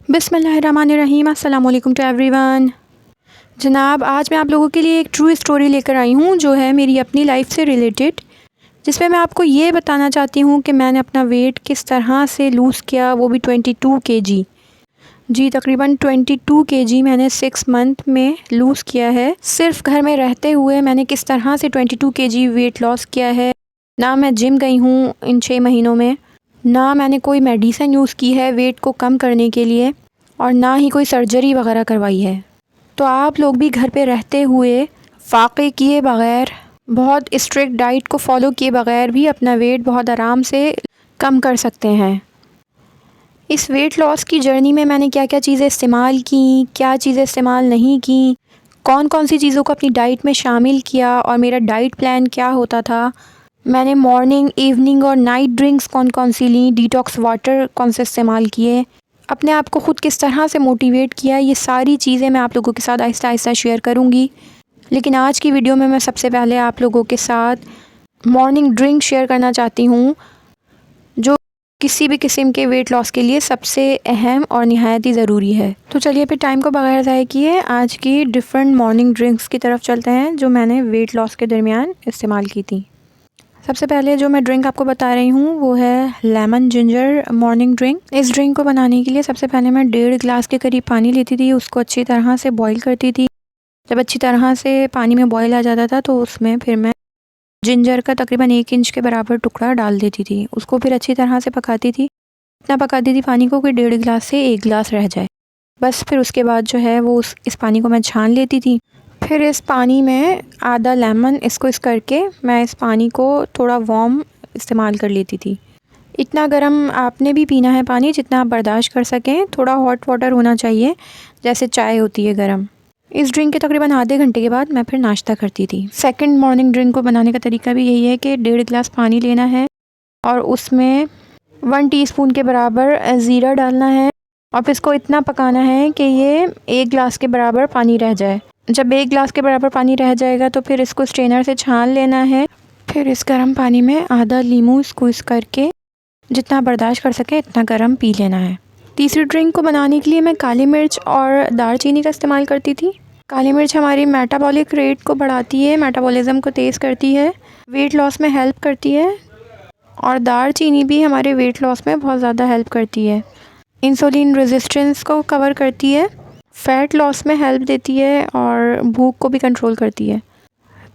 बिस्मिल्लाहिर्रहमानिर्रहीम। अस्सलाम वालेकुम टू एवरीवन। जनाब, आज मैं आप लोगों के लिए एक ट्रू स्टोरी लेकर आई हूँ जो है मेरी अपनी लाइफ से रिलेटेड, जिसमें मैं आपको ये बताना चाहती हूँ कि मैंने अपना वेट किस तरह से लूज़ किया, वो भी 22 kg। जी, तकरीबन 22 kg मैंने 6 मंथ में लूज़ किया है। सिर्फ घर में रहते हुए मैंने किस तरह से 22 kg वेट लॉस किया है। ना मैं जिम गई हूँ इन 6 महीनों में, ना मैंने कोई मेडिसिन यूज़ की है वेट को कम करने के लिए, और ना ही कोई सर्जरी वगैरह करवाई है। तो आप लोग भी घर पे रहते हुए फाके किए बग़ैर, बहुत स्ट्रिक्ट डाइट को फॉलो किए बग़ैर भी अपना वेट बहुत आराम से कम कर सकते हैं। इस वेट लॉस की जर्नी में मैंने क्या क्या चीज़ें इस्तेमाल की, क्या चीज़ें इस्तेमाल नहीं की, कौन कौन सी चीज़ों को अपनी डाइट में शामिल किया और मेरा डाइट प्लान क्या होता था, मैंने मॉर्निंग, इवनिंग और नाइट ड्रिंक्स कौन कौन सी ली, डिटॉक्स वाटर कौन से इस्तेमाल किए, अपने आप को ख़ुद किस तरह से मोटिवेट किया, ये सारी चीज़ें मैं आप लोगों के साथ आहिस्ता आहिस्ता शेयर करूँगी। लेकिन आज की वीडियो में मैं सबसे पहले आप लोगों के साथ मॉर्निंग ड्रिंक शेयर करना चाहती हूँ, जो किसी भी किस्म के वेट लॉस के लिए सबसे अहम और निहायत ही ज़रूरी है। तो चलिए फिर टाइम को बगैर ज़ाय किए आज की डिफरेंट मॉर्निंग ड्रिंक्स की तरफ चलते हैं जो मैंने वेट लॉस के दरमियान इस्तेमाल की थी। सबसे पहले जो मैं ड्रिंक आपको बता रही हूँ वो है लेमन जिंजर मॉर्निंग ड्रिंक। इस ड्रिंक को बनाने के लिए सबसे पहले मैं 1.5 गिलास के करीब पानी लेती थी, उसको अच्छी तरह से बॉईल करती थी। जब अच्छी तरह से पानी में बॉईल आ जाता था तो उसमें फिर मैं जिंजर का तकरीबन 1 इंच के बराबर टुकड़ा डाल देती थी। उसको फिर अच्छी तरह से पकाती थी, इतना पकाती थी पानी को कि 1.5 गिलास से 1 गिलास रह जाए। बस फिर उसके बाद जो है वो इस पानी को मैं छान लेती थी। फिर इस पानी में आधा लेमन इसको करके मैं इस पानी को थोड़ा वार्म इस्तेमाल कर लेती थी। इतना गर्म आपने भी पीना है पानी जितना आप बर्दाश्त कर सकें, थोड़ा हॉट वाटर होना चाहिए जैसे चाय होती है गर्म। इस ड्रिंक के तकरीबन आधे घंटे के बाद मैं फिर नाश्ता करती थी। सेकंड मॉर्निंग ड्रिंक को बनाने का तरीका भी यही है कि 1.5 गिलास पानी लेना है और उसमें 1 टीस्पून के बराबर ज़ीरा डालना है और फिर इसको इतना पकाना है कि ये 1 गिलास के बराबर पानी रह जाए। जब 1 गिलास के बराबर पानी रह जाएगा तो फिर इसको स्ट्रेनर से छान लेना है। फिर इस गर्म पानी में आधा नींबू स्क्वीज़ करके जितना बर्दाश्त कर सके इतना गर्म पी लेना है। तीसरी ड्रिंक को बनाने के लिए मैं काली मिर्च और दालचीनी का इस्तेमाल करती थी। काली मिर्च हमारी मेटाबॉलिक रेट को बढ़ाती है, मेटाबॉलिज्म को तेज़ करती है, वेट लॉस में हेल्प करती है, और दालचीनी भी हमारे वेट लॉस में बहुत ज़्यादा हेल्प करती है। इंसुलिन रेजिस्टेंस को कवर करती है, फ़ैट लॉस में हेल्प देती है और भूख को भी कंट्रोल करती है।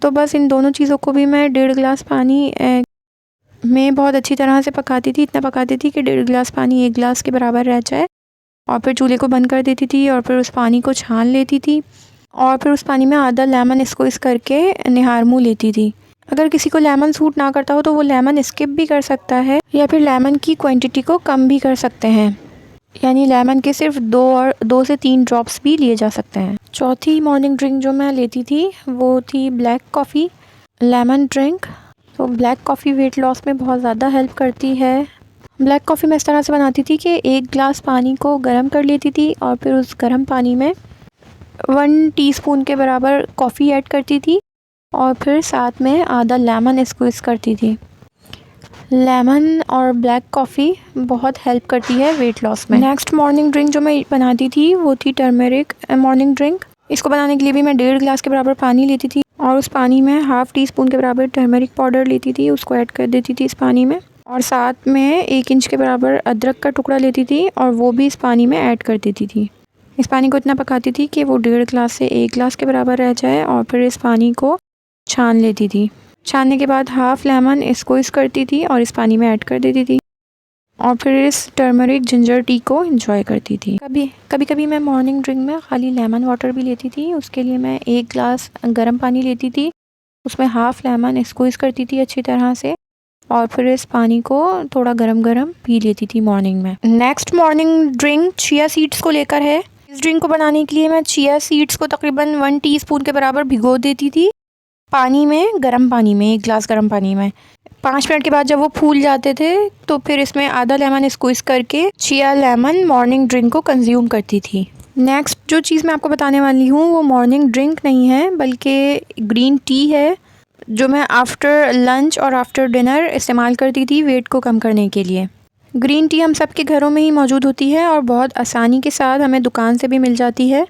तो बस इन दोनों चीज़ों को भी मैं 1.5 गिलास पानी में बहुत अच्छी तरह से पकाती थी, इतना पकाती थी कि 1.5 गिलास पानी 1 गिलास के बराबर रह जाए, और फिर चूल्हे को बंद कर देती थी और फिर उस पानी को छान लेती थी और फिर उस पानी में आधा लेमन इसको करके निहार मुँह लेती थी। अगर किसी को लेमन सूट ना करता हो तो वो लेमन स्किप भी कर सकता है या फिर लेमन की क्वांटिटी को कम भी कर सकते हैं, यानी लेमन के सिर्फ 2 से 3 ड्रॉप्स भी लिए जा सकते हैं। चौथी मॉर्निंग ड्रिंक जो मैं लेती थी वो थी ब्लैक कॉफ़ी लेमन ड्रिंक। तो ब्लैक कॉफ़ी वेट लॉस में बहुत ज़्यादा हेल्प करती है। ब्लैक कॉफ़ी मैं इस तरह से बनाती थी कि 1 गिलास पानी को गर्म कर लेती थी और फिर उस गर्म पानी में 1 टीस्पून के बराबर कॉफ़ी ऐड करती थी और फिर साथ में आधा लेमन स्क्वीज़ करती थी। लेमन और ब्लैक कॉफ़ी बहुत हेल्प करती है वेट लॉस में। नेक्स्ट मॉर्निंग ड्रिंक जो मैं बनाती थी वो थी टर्मरिक मॉर्निंग ड्रिंक। इसको बनाने के लिए भी मैं 1.5 गिलास के बराबर पानी लेती थी और उस पानी में ½ टीस्पून के बराबर टर्मरिक पाउडर लेती थी, उसको ऐड कर देती थी इस पानी में, और साथ में 1 इंच के बराबर अदरक का टुकड़ा लेती थी और वो भी इस पानी में ऐड कर देती थी। इस पानी को इतना पकाती थी कि वो 1.5 गिलास से 1 गिलास के बराबर रह जाए और फिर इस पानी को छान लेती थी। छानने के बाद ½ लेमन इसको करती थी और इस पानी में ऐड कर देती थी और फिर इस टर्मरिक जिंजर टी को एंजॉय करती थी। कभी कभी मैं मॉर्निंग ड्रिंक में खाली लेमन वाटर भी लेती थी। उसके लिए मैं 1 गिलास गर्म पानी लेती थी, उसमें ½ लेमन इसको करती थी अच्छी तरह से और फिर इस पानी को थोड़ा गरम पी लेती थी मॉर्निंग में। Next morning drink chia seeds को लेकर है। इस ड्रिंक को बनाने के लिए मैं चिया सीड्स को तकरीबन 1 टीस्पून के बराबर भिगो देती थी पानी में, गर्म पानी में, 1 गिलास गर्म पानी में। 5 मिनट के बाद जब वो फूल जाते थे तो फिर इसमें आधा लेमन स्क्वीज़ करके चिया लेमन मॉर्निंग ड्रिंक को कंज्यूम करती थी। नेक्स्ट जो चीज़ मैं आपको बताने वाली हूँ वो मॉर्निंग ड्रिंक नहीं है बल्कि ग्रीन टी है, जो मैं आफ्टर लंच और आफ्टर डिनर इस्तेमाल करती थी वेट को कम करने के लिए। ग्रीन टी हम सब के घरों में ही मौजूद होती है और बहुत आसानी के साथ हमें दुकान से भी मिल जाती है।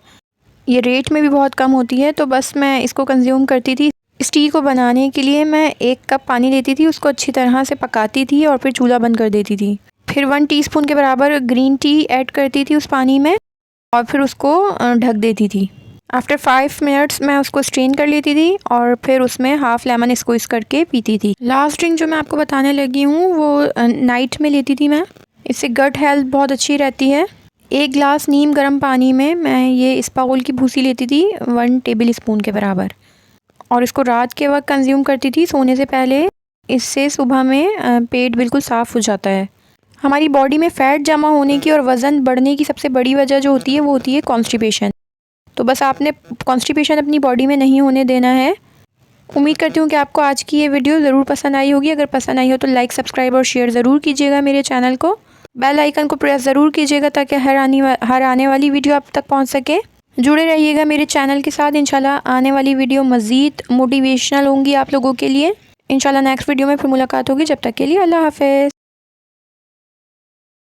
ये रेट में भी बहुत कम होती है, तो बस मैं इसको कंज्यूम करती थी। इस टी को बनाने के लिए मैं 1 कप पानी लेती थी, उसको अच्छी तरह से पकाती थी और फिर चूल्हा बंद कर देती थी। फिर 1 टीस्पून के बराबर ग्रीन टी ऐड करती थी उस पानी में और फिर उसको ढक देती थी। आफ्टर 5 मिनट्स मैं उसको स्ट्रेन कर लेती थी और फिर उसमें हाफ़ लेमन स्क्वीज़ करके पीती थी। लास्ट ड्रिंक जो मैं आपको बताने लगी हूँ वो नाइट में लेती थी मैं। इससे गट हेल्थ बहुत अच्छी रहती है। 1 गिलास नीम गर्म पानी में मैं ये इसबगोल की भूसी लेती थी 1 टेबल स्पून के बराबर, और इसको रात के वक्त कंज्यूम करती थी सोने से पहले। इससे सुबह में पेट बिल्कुल साफ़ हो जाता है। हमारी बॉडी में फ़ैट जमा होने की और वज़न बढ़ने की सबसे बड़ी वजह जो होती है वो होती है कॉन्स्टिपेशन। तो बस आपने कॉन्स्टिपेशन अपनी बॉडी में नहीं होने देना है। उम्मीद करती हूँ कि आपको आज की ये वीडियो ज़रूर पसंद आई होगी। अगर पसंद आई हो तो लाइक, सब्सक्राइब और शेयर ज़रूर कीजिएगा मेरे चैनल को। बेल आइकन को प्रेस ज़रूर कीजिएगा ताकि हर आने वाली वीडियो आप तक पहुँच सके। जुड़े रहिएगा मेरे चैनल के साथ। इंशाल्लाह आने वाली वीडियो मज़ीद मोटिवेशनल होंगी आप लोगों के लिए। इंशाल्लाह नेक्स्ट वीडियो में फिर मुलाकात होगी। जब तक के लिए अल्लाह हाफ़िज़।